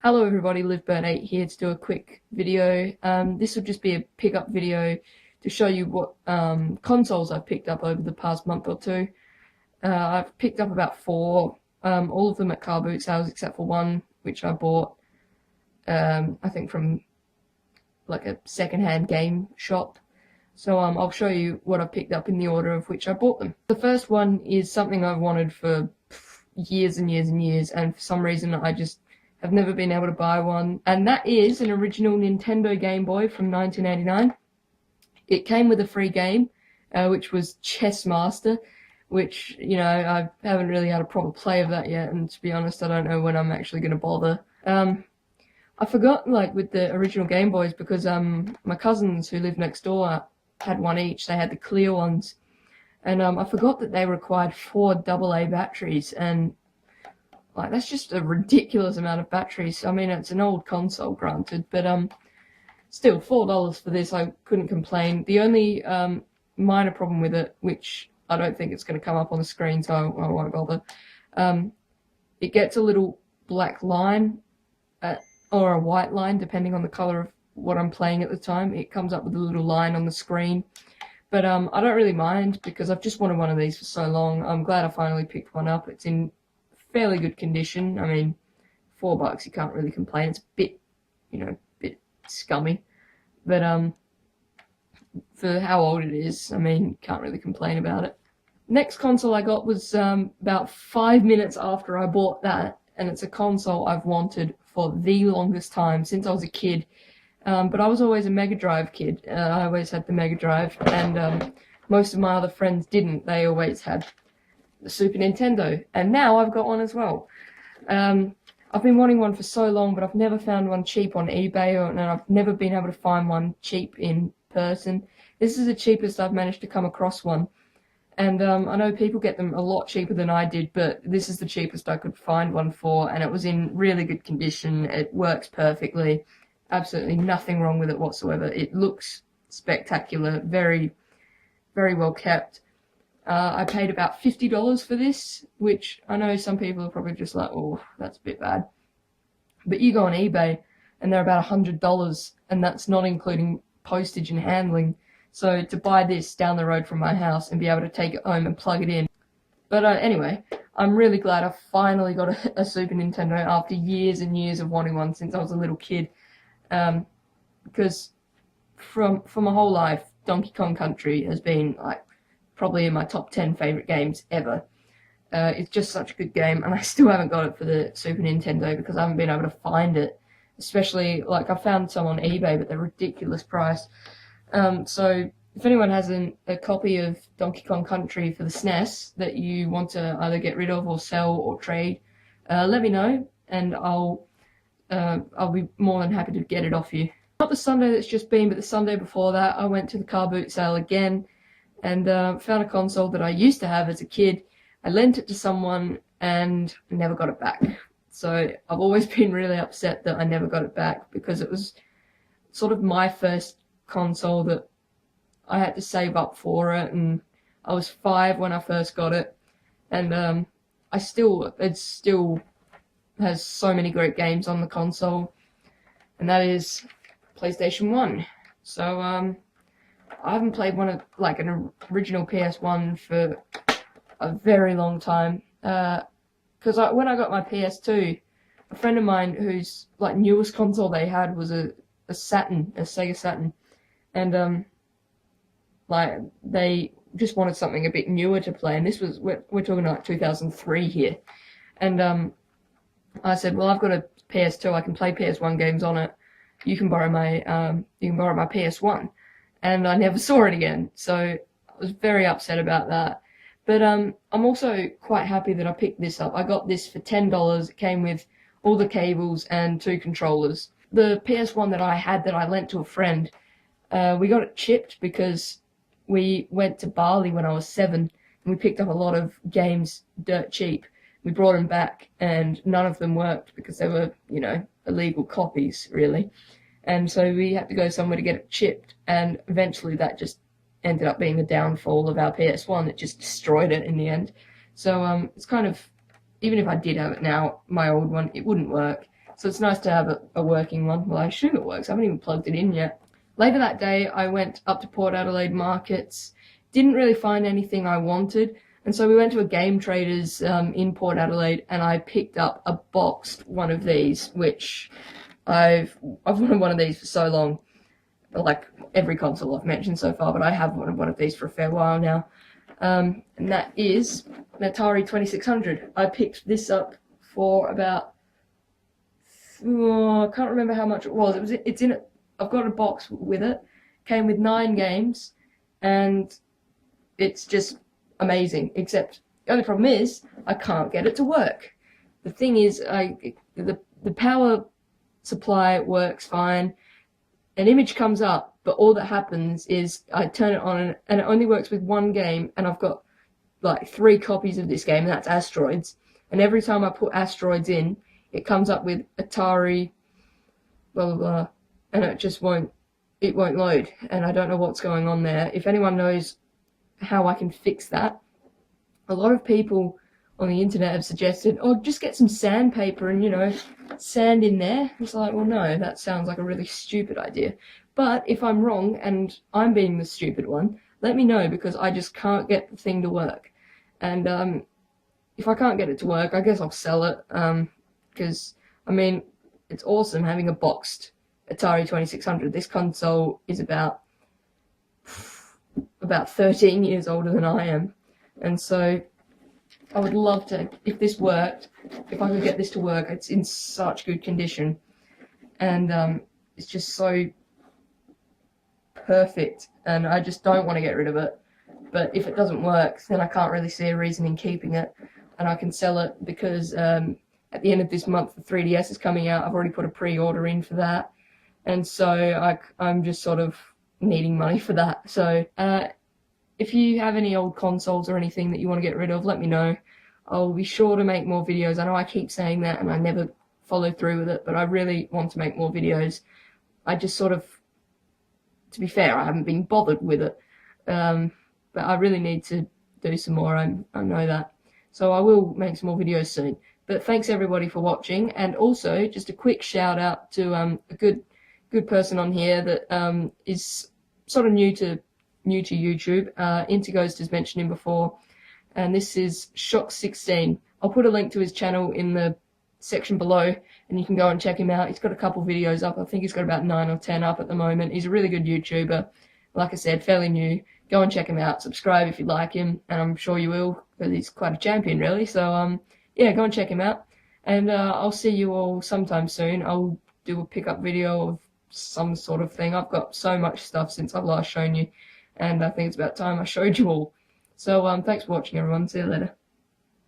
Hello everybody, LiveBurn8 here to do a quick video. This will just be a pickup video to show you what consoles I've picked up over the past month or two. I've picked up about four, all of them at car boot sales except for one which I bought, I think from like a second-hand game shop. So I'll show you what I picked up in the order of which I bought them. The first one is something I've wanted for years and years and years, and for some reason I just have never been able to buy one, and that is an original Nintendo Game Boy from 1989. It came with a free game, which was Chess Master, which, you know, I haven't really had a proper play of that yet, and to be honest, I don't know when I'm actually going to bother. I forgot, like, with the original Game Boys, because my cousins who live next door had one each. They had the clear ones, and I forgot that they required 4 AA batteries, and like, that's just a ridiculous amount of batteries. I mean, it's an old console, granted, but still, $4 for this, I couldn't complain. The only minor problem with it, which I don't think it's going to come up on the screen, so I won't bother, it gets a little black line, or a white line, depending on the color of what I'm playing at the time. It comes up with a little line on the screen. But I don't really mind, because I've just wanted one of these for so long. I'm glad I finally picked one up. It's in fairly good condition. I mean, $4, you can't really complain. It's a bit, you know, bit scummy, but for how old it is, I mean, can't really complain about it. Next console I got was about 5 minutes after I bought that, and it's a console I've wanted for the longest time, since I was a kid. But I was always a Mega Drive kid. I always had the Mega Drive, and most of my other friends didn't. They always had the Super Nintendo, and now I've got one as well. I've been wanting one for so long, but I've never found one cheap on eBay, and I've never been able to find one cheap in person. This is the cheapest I've managed to come across one, and I know people get them a lot cheaper than I did, but this is the cheapest I could find one for, and it was in really good condition. It works perfectly, absolutely nothing wrong with it whatsoever. It looks spectacular, very, very well kept. I paid about $50 for this, which I know some people are probably just like, oh, that's a bit bad. But you go on eBay, and they're about $100, and that's not including postage and handling. So to buy this down the road from my house and be able to take it home and plug it in. But anyway, I'm really glad I finally got a Super Nintendo after years and years of wanting one since I was a little kid. Because for my whole life, Donkey Kong Country has been, like, probably in my top 10 favorite games ever. It's just such a good game, and I still haven't got it for the Super Nintendo because I haven't been able to find it. Especially, like, I found some on eBay, but they're ridiculous price. So if anyone has a copy of Donkey Kong Country for the SNES that you want to either get rid of or sell or trade, let me know, and I'll be more than happy to get it off you. Not the Sunday that's just been, but the Sunday before that, I went to the car boot sale again, and found a console that I used to have as a kid. I lent it to someone and never got it back. So I've always been really upset that I never got it back, because it was sort of my first console that I had to save up for it, and I was 5 when I first got it, and it still has so many great games on the console, and that is PlayStation 1. So I haven't played one of, like, an original PS1 for a very long time, because when I got my PS2, a friend of mine whose, like, newest console they had was a Sega Saturn, and like, they just wanted something a bit newer to play, and this was, we're talking like 2003 here, and I said, well, I've got a PS2, I can play PS1 games on it, you can borrow my PS1. And I never saw it again, so I was very upset about that. But I'm also quite happy that I picked this up. I got this for $10. It came with all the cables and 2 controllers. The PS1 that I had that I lent to a friend, we got it chipped because we went to Bali when I was 7, and we picked up a lot of games dirt cheap. We brought them back, and none of them worked because they were, you know, illegal copies, really. And so we had to go somewhere to get it chipped, and eventually that just ended up being the downfall of our PS1. It just destroyed it in the end. So it's kind of, even if I did have it now, my old one, it wouldn't work. So it's nice to have a working one. Well, I assume it works. I haven't even plugged it in yet. Later that day, I went up to Port Adelaide markets. Didn't really find anything I wanted, and so we went to a Game Traders in Port Adelaide, and I picked up a boxed one of these, which I've wanted one of these for so long. Like every console I've mentioned so far, but I have wanted one of these for a fair while now. And that is an Atari 2600. I picked this up for about, I can't remember how much it was. It's in it. I've got a box with it. Came with 9 games, and it's just amazing. Except the only problem is I can't get it to work. The thing is, the power supply works fine. An image comes up, but all that happens is I turn it on and it only works with one game, and I've got like 3 copies of this game, and that's Asteroids. And every time I put Asteroids in, it comes up with Atari, blah, blah, blah, and it won't load, and I don't know what's going on there. If anyone knows how I can fix that, a lot of people on the internet have suggested, oh, just get some sandpaper and, sand in there. It's like, well, no, that sounds like a really stupid idea. But if I'm wrong and I'm being the stupid one, let me know, because I just can't get the thing to work. And if I can't get it to work, I guess I'll sell it, because, I mean, it's awesome having a boxed Atari 2600. This console is about 13 years older than I am, and so I would love to, if this worked, if I could get this to work. It's in such good condition, and it's just so perfect, and I just don't want to get rid of it. But if it doesn't work, then I can't really see a reason in keeping it, and I can sell it because at the end of this month the 3DS is coming out. I've already put a pre-order in for that, and so I'm just sort of needing money for that. So if you have any old consoles or anything that you want to get rid of, let me know. I'll be sure to make more videos. I know I keep saying that and I never follow through with it, but I really want to make more videos. I just sort of, to be fair, I haven't been bothered with it, but I really need to do some more. I know that. So I will make some more videos soon. But thanks everybody for watching, and also just a quick shout out to a good person on here that is sort of new to YouTube. Interghost has mentioned him before, and this is Shock16. I'll put a link to his channel in the section below, and you can go and check him out. He's got a couple videos up. I think he's got about 9 or 10 up at the moment. He's a really good YouTuber. Like I said, fairly new. Go and check him out. Subscribe if you like him, and I'm sure you will, because he's quite a champion, really. So, yeah, go and check him out. And I'll see you all sometime soon. I'll do a pickup video of some sort of thing. I've got so much stuff since I've last shown you, and I think it's about time I showed you all. So, thanks for watching, everyone. See you later.